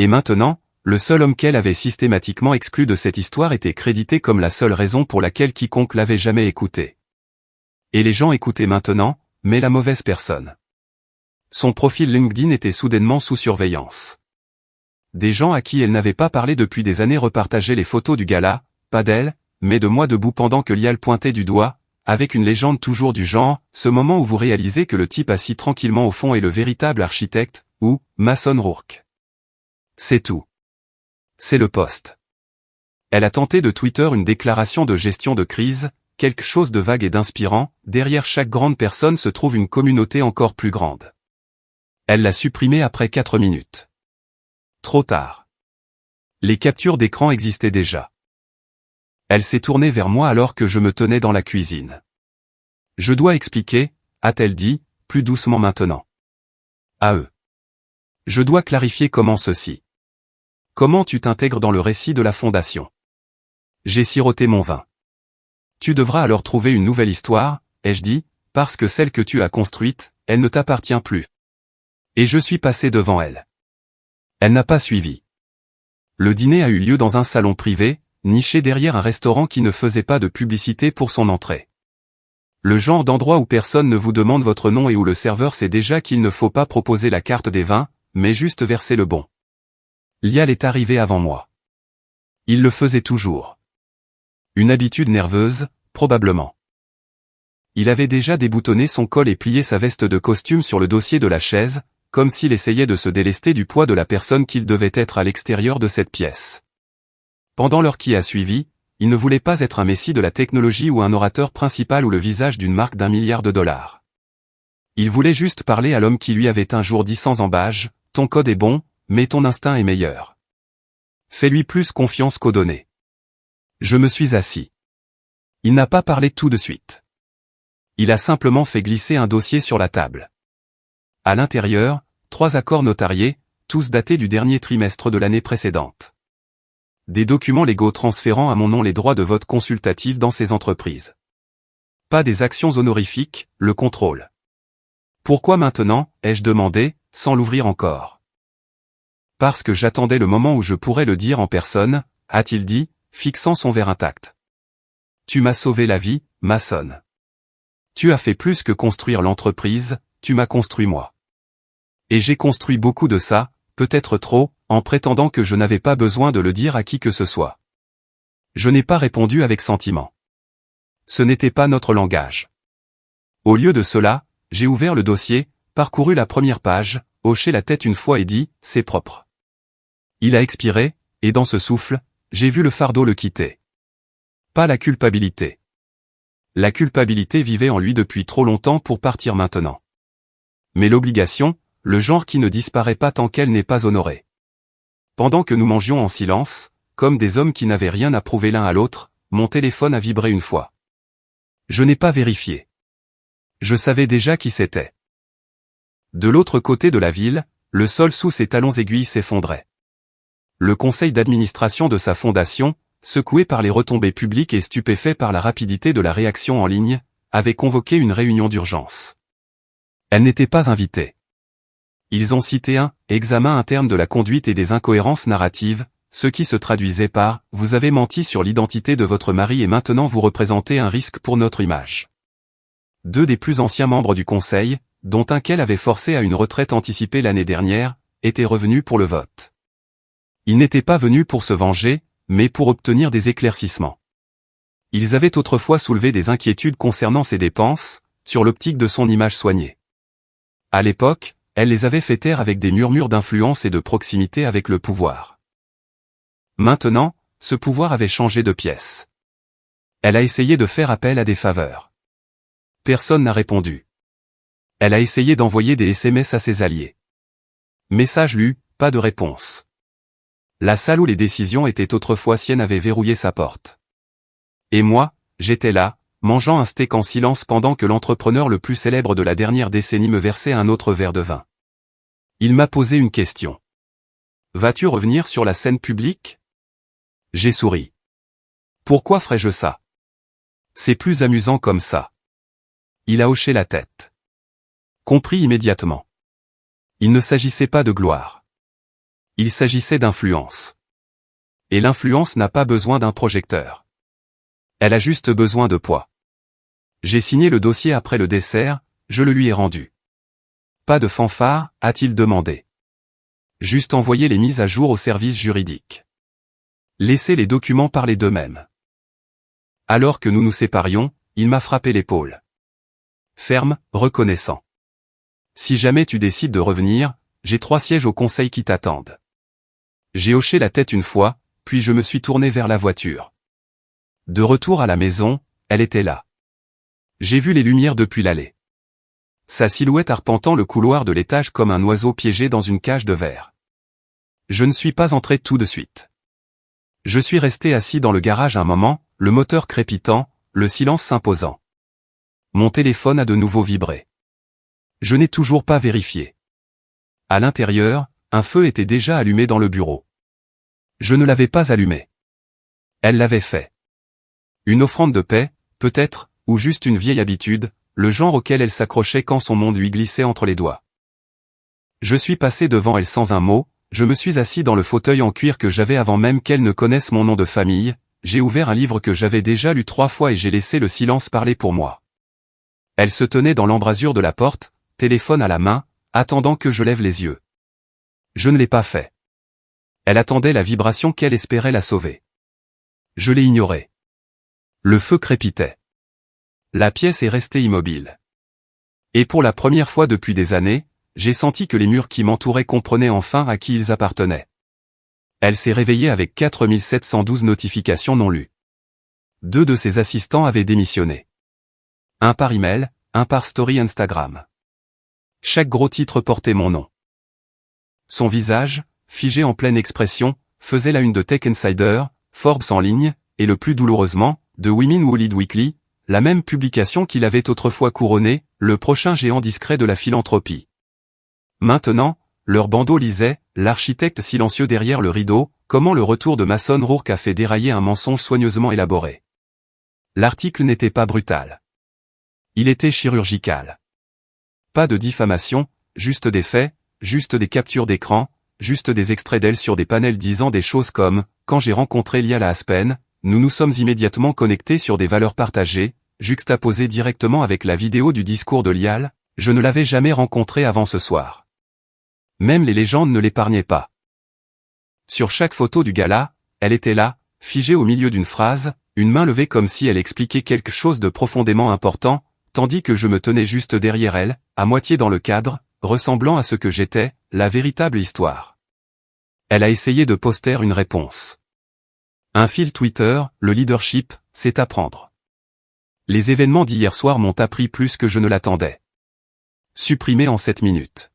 S1: Et maintenant, le seul homme qu'elle avait systématiquement exclu de cette histoire était crédité comme la seule raison pour laquelle quiconque l'avait jamais écouté. Et les gens écoutaient maintenant, mais la mauvaise personne. Son profil LinkedIn était soudainement sous surveillance. Des gens à qui elle n'avait pas parlé depuis des années repartageaient les photos du gala, pas d'elle, mais de moi debout pendant que Lial pointait du doigt, avec une légende toujours du genre, ce moment où vous réalisez que le type assis tranquillement au fond est le véritable architecte, ou Mason Rourke. C'est tout. C'est le poste. Elle a tenté de Twitter une déclaration de gestion de crise, quelque chose de vague et d'inspirant, derrière chaque grande personne se trouve une communauté encore plus grande. Elle l'a supprimé après 4 minutes. Trop tard. Les captures d'écran existaient déjà. Elle s'est tournée vers moi alors que je me tenais dans la cuisine. Je dois expliquer, a-t-elle dit, plus doucement maintenant. À eux. Je dois clarifier comment ceci. Comment tu t'intègres dans le récit de la fondation. J'ai siroté mon vin. Tu devras alors trouver une nouvelle histoire, ai-je dit, parce que celle que tu as construite, elle ne t'appartient plus. Et je suis passé devant elle. Elle n'a pas suivi. Le dîner a eu lieu dans un salon privé, niché derrière un restaurant qui ne faisait pas de publicité pour son entrée. Le genre d'endroit où personne ne vous demande votre nom et où le serveur sait déjà qu'il ne faut pas proposer la carte des vins, mais juste verser le bon. Lial est arrivé avant moi. Il le faisait toujours. Une habitude nerveuse, probablement. Il avait déjà déboutonné son col et plié sa veste de costume sur le dossier de la chaise, comme s'il essayait de se délester du poids de la personne qu'il devait être à l'extérieur de cette pièce. Pendant l'heure qui a suivi, il ne voulait pas être un messie de la technologie ou un orateur principal ou le visage d'une marque d'1 milliard de dollars. Il voulait juste parler à l'homme qui lui avait un jour dit sans embâge, « Ton code est bon, mais ton instinct est meilleur. Fais-lui plus confiance qu'aux données. » Je me suis assis. Il n'a pas parlé tout de suite. Il a simplement fait glisser un dossier sur la table. À l'intérieur, 3 accords notariés, tous datés du dernier trimestre de l'année précédente. Des documents légaux transférant à mon nom les droits de vote consultatifs dans ces entreprises. Pas des actions honorifiques, le contrôle. Pourquoi maintenant, ai-je demandé, sans l'ouvrir encore? Parce que j'attendais le moment où je pourrais le dire en personne, a-t-il dit, fixant son verre intact. Tu m'as sauvé la vie, Mason. Tu as fait plus que construire l'entreprise, tu m'as construit moi. Et j'ai construit beaucoup de ça, peut-être trop, en prétendant que je n'avais pas besoin de le dire à qui que ce soit. Je n'ai pas répondu avec sentiment. Ce n'était pas notre langage. Au lieu de cela, j'ai ouvert le dossier, parcouru la première page, hoché la tête une fois et dit, c'est propre. Il a expiré, et dans ce souffle, j'ai vu le fardeau le quitter. Pas la culpabilité. La culpabilité vivait en lui depuis trop longtemps pour partir maintenant. Mais l'obligation, le genre qui ne disparaît pas tant qu'elle n'est pas honorée. Pendant que nous mangions en silence, comme des hommes qui n'avaient rien à prouver l'un à l'autre, mon téléphone a vibré une fois. Je n'ai pas vérifié. Je savais déjà qui c'était. De l'autre côté de la ville, le sol sous ses talons aiguilles s'effondrait. Le conseil d'administration de sa fondation, secoué par les retombées publiques et stupéfait par la rapidité de la réaction en ligne, avait convoqué une réunion d'urgence. Elle n'était pas invitée. Ils ont cité un « examen interne de la conduite et des incohérences narratives », ce qui se traduisait par « vous avez menti sur l'identité de votre mari et maintenant vous représentez un risque pour notre image ». 2 des plus anciens membres du conseil, dont un qu'elle avait forcé à une retraite anticipée l'année dernière, étaient revenus pour le vote. Ils n'étaient pas venus pour se venger, mais pour obtenir des éclaircissements. Ils avaient autrefois soulevé des inquiétudes concernant ses dépenses, sur l'optique de son image soignée. À l'époque, elle les avait fait taire avec des murmures d'influence et de proximité avec le pouvoir. Maintenant, ce pouvoir avait changé de pièce. Elle a essayé de faire appel à des faveurs. Personne n'a répondu. Elle a essayé d'envoyer des SMS à ses alliés. Message lu, pas de réponse. La salle où les décisions étaient autrefois siennes avait verrouillé sa porte. Et moi, j'étais là, mangeant un steak en silence pendant que l'entrepreneur le plus célèbre de la dernière décennie me versait un autre verre de vin. Il m'a posé une question. Vas-tu revenir sur la scène publique? J'ai souri. Pourquoi ferais-je ça? C'est plus amusant comme ça. Il a hoché la tête. Compris immédiatement. Il ne s'agissait pas de gloire. Il s'agissait d'influence. Et l'influence n'a pas besoin d'un projecteur. Elle a juste besoin de poids. J'ai signé le dossier après le dessert, je le lui ai rendu. Pas de fanfare, a-t-il demandé. Juste envoyer les mises à jour au service juridique. Laisser les documents parler d'eux-mêmes. Alors que nous nous séparions, il m'a frappé l'épaule. Ferme, reconnaissant. Si jamais tu décides de revenir, j'ai 3 sièges au conseil qui t'attendent. J'ai hoché la tête une fois, puis je me suis tourné vers la voiture. De retour à la maison, elle était là. J'ai vu les lumières depuis l'allée. Sa silhouette arpentant le couloir de l'étage comme un oiseau piégé dans une cage de verre. Je ne suis pas entré tout de suite. Je suis resté assis dans le garage un moment, le moteur crépitant, le silence s'imposant. Mon téléphone a de nouveau vibré. Je n'ai toujours pas vérifié. À l'intérieur, un feu était déjà allumé dans le bureau. Je ne l'avais pas allumé. Elle l'avait fait. Une offrande de paix, peut-être, ou juste une vieille habitude, le genre auquel elle s'accrochait quand son monde lui glissait entre les doigts. Je suis passé devant elle sans un mot, je me suis assis dans le fauteuil en cuir que j'avais avant même qu'elle ne connaisse mon nom de famille, j'ai ouvert un livre que j'avais déjà lu 3 fois et j'ai laissé le silence parler pour moi. Elle se tenait dans l'embrasure de la porte, téléphone à la main, attendant que je lève les yeux. Je ne l'ai pas fait. Elle attendait la vibration qu'elle espérait la sauver. Je l'ai ignorée. Le feu crépitait. La pièce est restée immobile. Et pour la première fois depuis des années, j'ai senti que les murs qui m'entouraient comprenaient enfin à qui ils appartenaient. Elle s'est réveillée avec 4712 notifications non lues. 2 de ses assistants avaient démissionné. Un par email, un par story Instagram. Chaque gros titre portait mon nom. Son visage, figé en pleine expression, faisait la une de Tech Insider, Forbes en ligne, et le plus douloureusement, de Women Who Lead Weekly, la même publication qu'il avait autrefois couronnée, le prochain géant discret de la philanthropie. Maintenant, leur bandeau lisait, l'architecte silencieux derrière le rideau, comment le retour de Mason Rourke a fait dérailler un mensonge soigneusement élaboré. L'article n'était pas brutal. Il était chirurgical. Pas de diffamation, juste des faits, juste des captures d'écran, juste des extraits d'elle sur des panels disant des choses comme « Quand j'ai rencontré Lial à Aspen, nous nous sommes immédiatement connectés sur des valeurs partagées », juxtaposées directement avec la vidéo du discours de Lial, « Je ne l'avais jamais rencontré avant ce soir ». Même les légendes ne l'épargnaient pas. Sur chaque photo du gala, elle était là, figée au milieu d'une phrase, une main levée comme si elle expliquait quelque chose de profondément important, tandis que je me tenais juste derrière elle, à moitié dans le cadre, ressemblant à ce que j'étais, la véritable histoire. Elle a essayé de poster une réponse. Un fil Twitter, le leadership, c'est apprendre. Les événements d'hier soir m'ont appris plus que je ne l'attendais. Supprimé en 7 minutes.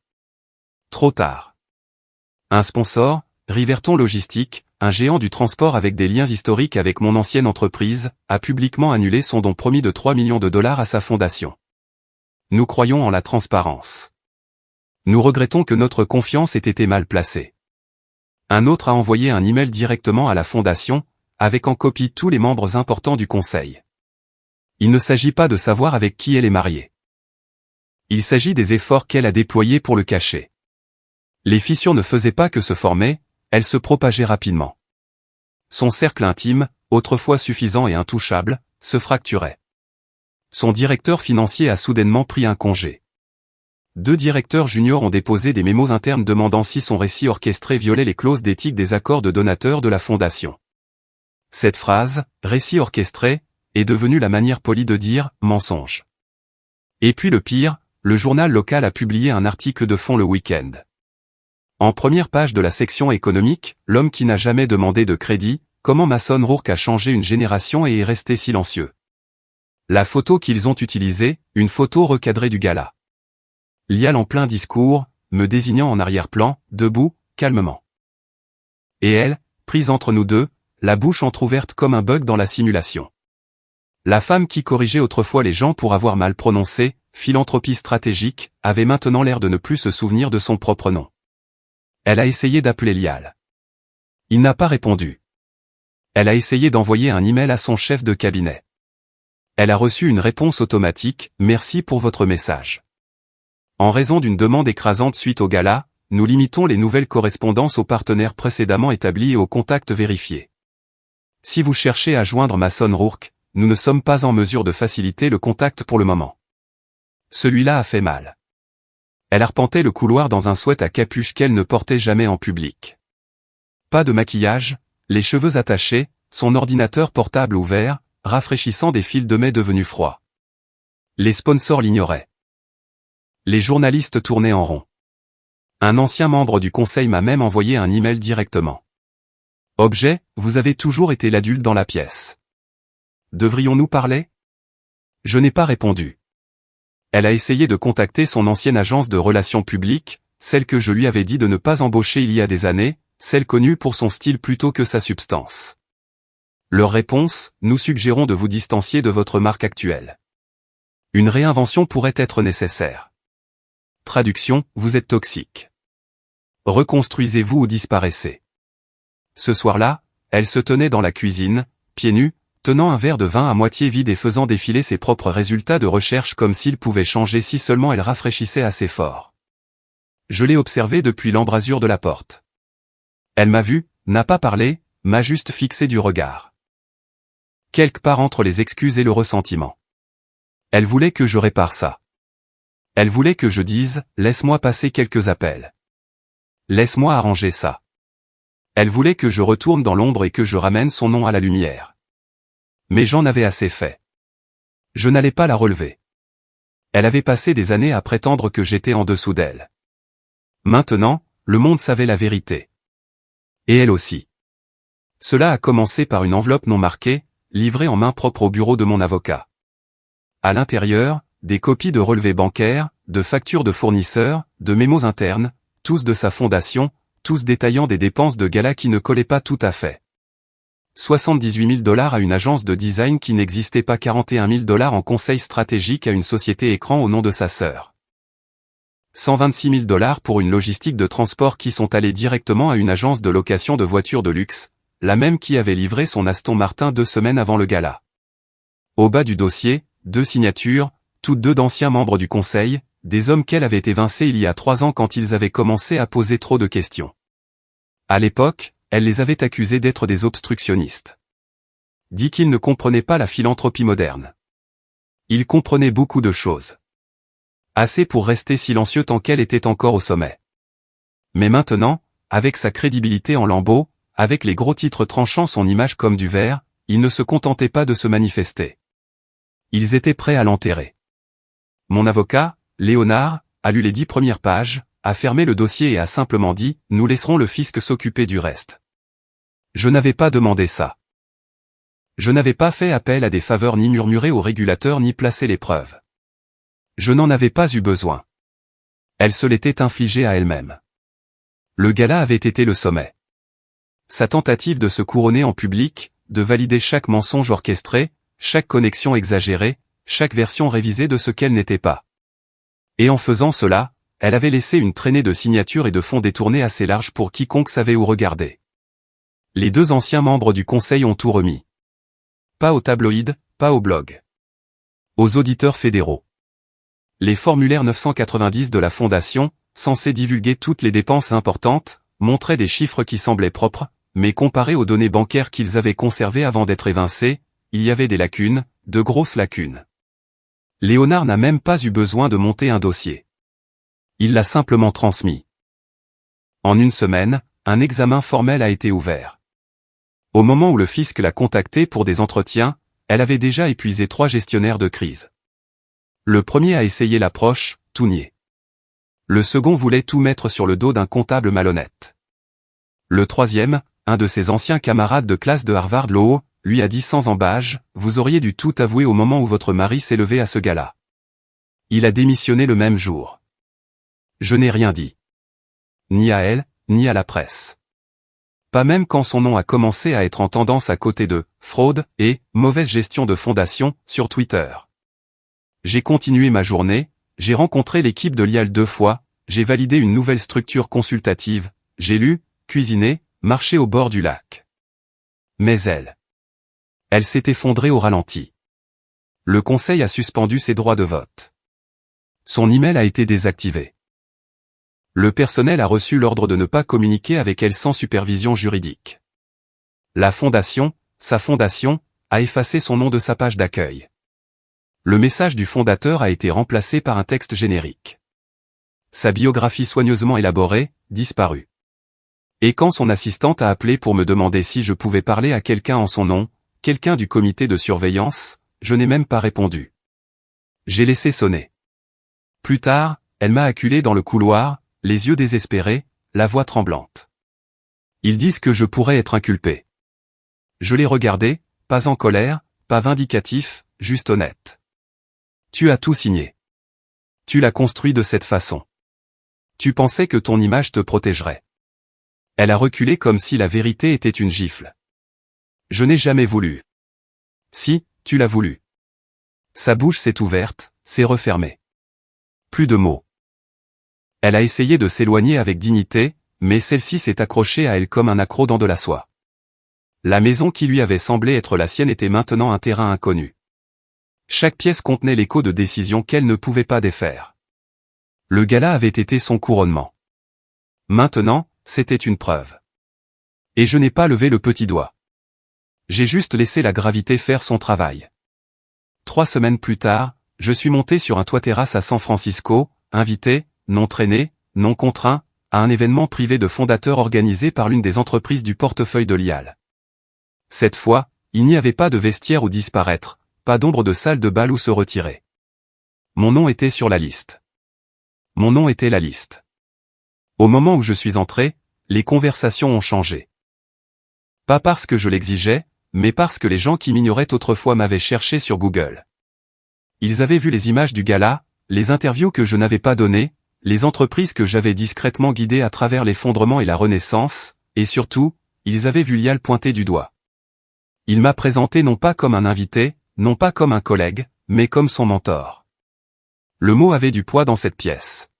S1: Trop tard. Un sponsor, Riverton Logistique, un géant du transport avec des liens historiques avec mon ancienne entreprise, a publiquement annulé son don promis de 3 millions de dollars à sa fondation. Nous croyons en la transparence. Nous regrettons que notre confiance ait été mal placée. Un autre a envoyé un email directement à la fondation, avec en copie tous les membres importants du conseil. Il ne s'agit pas de savoir avec qui elle est mariée. Il s'agit des efforts qu'elle a déployés pour le cacher. Les fissures ne faisaient pas que se former, elles se propageaient rapidement. Son cercle intime, autrefois suffisant et intouchable, se fracturait. Son directeur financier a soudainement pris un congé. 2 directeurs juniors ont déposé des mémos internes demandant si son récit orchestré violait les clauses d'éthique des accords de donateurs de la fondation. Cette phrase, récit orchestré, est devenue la manière polie de dire « mensonge ». Et puis le pire, le journal local a publié un article de fond le week-end. En première page de la section économique, l'homme qui n'a jamais demandé de crédit, comment Mason Rourke a changé une génération et est resté silencieux. La photo qu'ils ont utilisée, une photo recadrée du gala. Lial en plein discours, me désignant en arrière-plan, debout, calmement. Et elle, prise entre nous deux, la bouche entr'ouverte comme un bug dans la simulation. La femme qui corrigeait autrefois les gens pour avoir mal prononcé, philanthropie stratégique, avait maintenant l'air de ne plus se souvenir de son propre nom. Elle a essayé d'appeler Lial. Il n'a pas répondu. Elle a essayé d'envoyer un email à son chef de cabinet. Elle a reçu une réponse automatique, « Merci pour votre message ». En raison d'une demande écrasante suite au gala, nous limitons les nouvelles correspondances aux partenaires précédemment établis et aux contacts vérifiés. Si vous cherchez à joindre Mason Rourke, nous ne sommes pas en mesure de faciliter le contact pour le moment. Celui-là a fait mal. Elle arpentait le couloir dans un sweat à capuche qu'elle ne portait jamais en public. Pas de maquillage, les cheveux attachés, son ordinateur portable ouvert, rafraîchissant des fils de mai devenus froids. Les sponsors l'ignoraient. Les journalistes tournaient en rond. Un ancien membre du conseil m'a même envoyé un email directement. Objet, vous avez toujours été l'adulte dans la pièce. Devrions-nous parler? Je n'ai pas répondu. Elle a essayé de contacter son ancienne agence de relations publiques, celle que je lui avais dit de ne pas embaucher il y a des années, celle connue pour son style plutôt que sa substance. Leur réponse, nous suggérons de vous distancier de votre marque actuelle. Une réinvention pourrait être nécessaire. Traduction, vous êtes toxique. Reconstruisez-vous ou disparaissez. Ce soir-là, elle se tenait dans la cuisine, pieds nus, tenant un verre de vin à moitié vide et faisant défiler ses propres résultats de recherche comme s'ils pouvaient changer si seulement elle rafraîchissait assez fort. Je l'ai observée depuis l'embrasure de la porte. Elle m'a vu, n'a pas parlé, m'a juste fixé du regard. Quelque part entre les excuses et le ressentiment. Elle voulait que je répare ça. Elle voulait que je dise, laisse-moi passer quelques appels. Laisse-moi arranger ça. Elle voulait que je retourne dans l'ombre et que je ramène son nom à la lumière. Mais j'en avais assez fait. Je n'allais pas la relever. Elle avait passé des années à prétendre que j'étais en dessous d'elle. Maintenant, le monde savait la vérité. Et elle aussi. Cela a commencé par une enveloppe non marquée, livrée en main propre au bureau de mon avocat. À l'intérieur, des copies de relevés bancaires, de factures de fournisseurs, de mémos internes, tous de sa fondation, tous détaillant des dépenses de gala qui ne collaient pas tout à fait. 78 000 $ à une agence de design qui n'existait pas, 41 000 $ en conseil stratégique à une société écran au nom de sa sœur. 126 000 $ pour une logistique de transport qui sont allés directement à une agence de location de voitures de luxe, la même qui avait livré son Aston Martin 2 semaines avant le gala. Au bas du dossier, 2 signatures, toutes deux d'anciens membres du conseil, des hommes qu'elle avait évincés il y a 3 ans quand ils avaient commencé à poser trop de questions. À l'époque, elle les avait accusés d'être des obstructionnistes. Dit qu'ils ne comprenaient pas la philanthropie moderne. Ils comprenaient beaucoup de choses. Assez pour rester silencieux tant qu'elle était encore au sommet. Mais maintenant, avec sa crédibilité en lambeaux, avec les gros titres tranchant son image comme du verre, ils ne se contentaient pas de se manifester. Ils étaient prêts à l'enterrer. Mon avocat, Léonard, a lu les 10 premières pages, a fermé le dossier et a simplement dit « Nous laisserons le fisc s'occuper du reste ». Je n'avais pas demandé ça. Je n'avais pas fait appel à des faveurs ni murmuré au régulateur ni placé les preuves. Je n'en avais pas eu besoin. Elle se l'était infligée à elle-même. Le gala avait été le sommet. Sa tentative de se couronner en public, de valider chaque mensonge orchestré, chaque connexion exagérée, chaque version révisée de ce qu'elle n'était pas. Et en faisant cela, elle avait laissé une traînée de signatures et de fonds détournés assez large pour quiconque savait où regarder. Les 2 anciens membres du conseil ont tout remis. Pas aux tabloïds, pas aux blogs. Aux auditeurs fédéraux. Les formulaires 990 de la Fondation, censés divulguer toutes les dépenses importantes, montraient des chiffres qui semblaient propres, mais comparés aux données bancaires qu'ils avaient conservées avant d'être évincés, il y avait des lacunes, de grosses lacunes. Léonard n'a même pas eu besoin de monter un dossier. Il l'a simplement transmis. En une semaine, un examen formel a été ouvert. Au moment où le fisc l'a contactée pour des entretiens, elle avait déjà épuisé 3 gestionnaires de crise. Le premier a essayé l'approche, tout nier. Le second voulait tout mettre sur le dos d'un comptable malhonnête. Le troisième, un de ses anciens camarades de classe de Harvard Law, lui a dit sans embâge, vous auriez dû tout avouer au moment où votre mari s'est levé à ce gala. Il a démissionné le même jour. Je n'ai rien dit. Ni à elle, ni à la presse. Pas même quand son nom a commencé à être en tendance à côté de « fraude » et « mauvaise gestion de fondation » sur Twitter. J'ai continué ma journée, j'ai rencontré l'équipe de l'IAL 2 fois, j'ai validé une nouvelle structure consultative, j'ai lu, cuisiné, marché au bord du lac. Mais elle s'est effondrée au ralenti. Le conseil a suspendu ses droits de vote. Son email a été désactivé. Le personnel a reçu l'ordre de ne pas communiquer avec elle sans supervision juridique. La fondation, sa fondation, a effacé son nom de sa page d'accueil. Le message du fondateur a été remplacé par un texte générique. Sa biographie soigneusement élaborée, disparue. Et quand son assistante a appelé pour me demander si je pouvais parler à quelqu'un en son nom, quelqu'un du comité de surveillance, je n'ai même pas répondu. J'ai laissé sonner. Plus tard, elle m'a acculé dans le couloir, les yeux désespérés, la voix tremblante. Ils disent que je pourrais être inculpé. Je l'ai regardé, pas en colère, pas vindicatif, juste honnête. Tu as tout signé. Tu l'as construit de cette façon. Tu pensais que ton image te protégerait. Elle a reculé comme si la vérité était une gifle. Je n'ai jamais voulu. Si, tu l'as voulu. Sa bouche s'est ouverte, s'est refermée. Plus de mots. Elle a essayé de s'éloigner avec dignité, mais celle-ci s'est accrochée à elle comme un accroc dans de la soie. La maison qui lui avait semblé être la sienne était maintenant un terrain inconnu. Chaque pièce contenait l'écho de décisions qu'elle ne pouvait pas défaire. Le gala avait été son couronnement. Maintenant, c'était une preuve. Et je n'ai pas levé le petit doigt. J'ai juste laissé la gravité faire son travail. 3 semaines plus tard, je suis monté sur un toit-terrasse à San Francisco, invité, non traîné, non contraint, à un événement privé de fondateurs organisé par l'une des entreprises du portefeuille de Lial. Cette fois, il n'y avait pas de vestiaire où disparaître, pas d'ombre de salle de bal où se retirer. Mon nom était sur la liste. Mon nom était la liste. Au moment où je suis entré, les conversations ont changé. Pas parce que je l'exigeais, mais parce que les gens qui m'ignoraient autrefois m'avaient cherché sur Google. Ils avaient vu les images du gala, les interviews que je n'avais pas données, les entreprises que j'avais discrètement guidées à travers l'effondrement et la renaissance, et surtout, ils avaient vu Lial pointer du doigt. Il m'a présenté non pas comme un invité, non pas comme un collègue, mais comme son mentor. Le mot avait du poids dans cette pièce.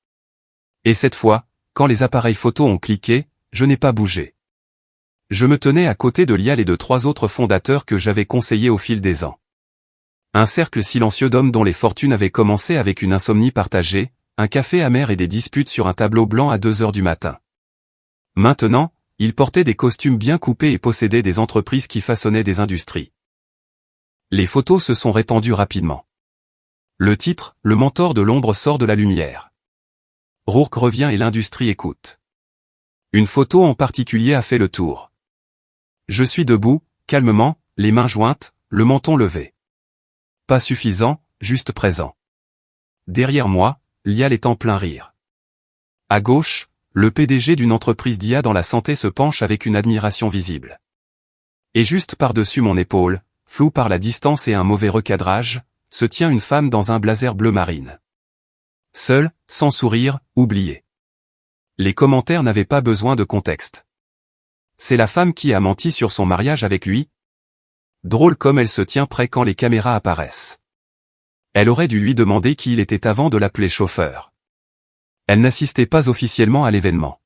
S1: Et cette fois, quand les appareils photo ont cliqué, je n'ai pas bougé. Je me tenais à côté de Lial et de 3 autres fondateurs que j'avais conseillés au fil des ans. Un cercle silencieux d'hommes dont les fortunes avaient commencé avec une insomnie partagée, un café amer et des disputes sur un tableau blanc à 2 heures du matin. Maintenant, ils portaient des costumes bien coupés et possédaient des entreprises qui façonnaient des industries. Les photos se sont répandues rapidement. Le titre, Le mentor de l'ombre sort de la lumière. Rourke revient et l'industrie écoute. Une photo en particulier a fait le tour. Je suis debout, calmement, les mains jointes, le menton levé. Pas suffisant, juste présent. Derrière moi, Lial est en plein rire. À gauche, le PDG d'une entreprise d'IA dans la santé se penche avec une admiration visible. Et juste par-dessus mon épaule, flou par la distance et un mauvais recadrage, se tient une femme dans un blazer bleu marine. Seule, sans sourire, oubliée. Les commentaires n'avaient pas besoin de contexte. C'est la femme qui a menti sur son mariage avec lui. Drôle comme elle se tient prêt quand les caméras apparaissent. Elle aurait dû lui demander qui il était avant de l'appeler chauffeur. Elle n'assistait pas officiellement à l'événement.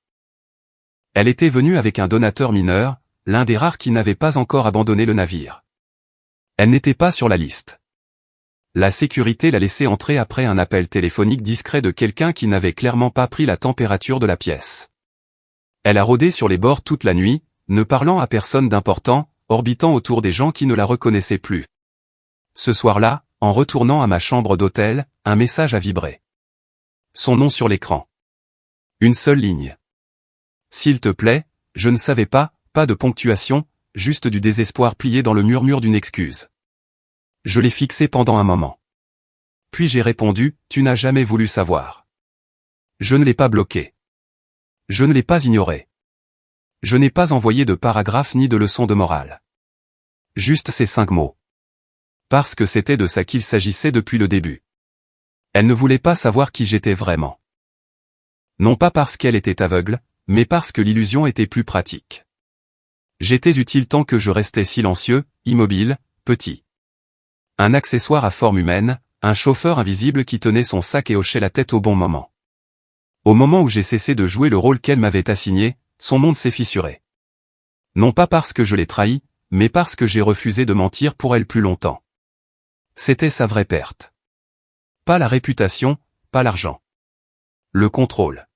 S1: Elle était venue avec un donateur mineur, l'un des rares qui n'avait pas encore abandonné le navire. Elle n'était pas sur la liste. La sécurité l'a laissée entrer après un appel téléphonique discret de quelqu'un qui n'avait clairement pas pris la température de la pièce. Elle a rôdé sur les bords toute la nuit, ne parlant à personne d'important, orbitant autour des gens qui ne la reconnaissaient plus. Ce soir-là, en retournant à ma chambre d'hôtel, un message a vibré. Son nom sur l'écran. Une seule ligne. S'il te plaît, je ne savais pas, pas de ponctuation, juste du désespoir plié dans le murmure d'une excuse. Je l'ai fixé pendant un moment. Puis j'ai répondu, tu n'as jamais voulu savoir. Je ne l'ai pas bloqué. Je ne l'ai pas ignoré. Je n'ai pas envoyé de paragraphe ni de leçon de morale. Juste ces 5 mots. Parce que c'était de ça qu'il s'agissait depuis le début. Elle ne voulait pas savoir qui j'étais vraiment. Non pas parce qu'elle était aveugle, mais parce que l'illusion était plus pratique. J'étais utile tant que je restais silencieux, immobile, petit. Un accessoire à forme humaine, un chauffeur invisible qui tenait son sac et hochait la tête au bon moment. Au moment où j'ai cessé de jouer le rôle qu'elle m'avait assigné, son monde s'est fissuré. Non pas parce que je l'ai trahi, mais parce que j'ai refusé de mentir pour elle plus longtemps. C'était sa vraie perte. Pas la réputation, pas l'argent. Le contrôle.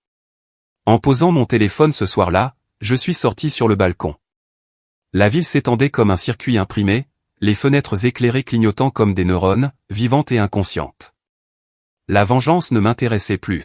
S1: En posant mon téléphone ce soir-là, je suis sorti sur le balcon. La ville s'étendait comme un circuit imprimé, les fenêtres éclairées clignotant comme des neurones, vivantes et inconscientes. La vengeance ne m'intéressait plus.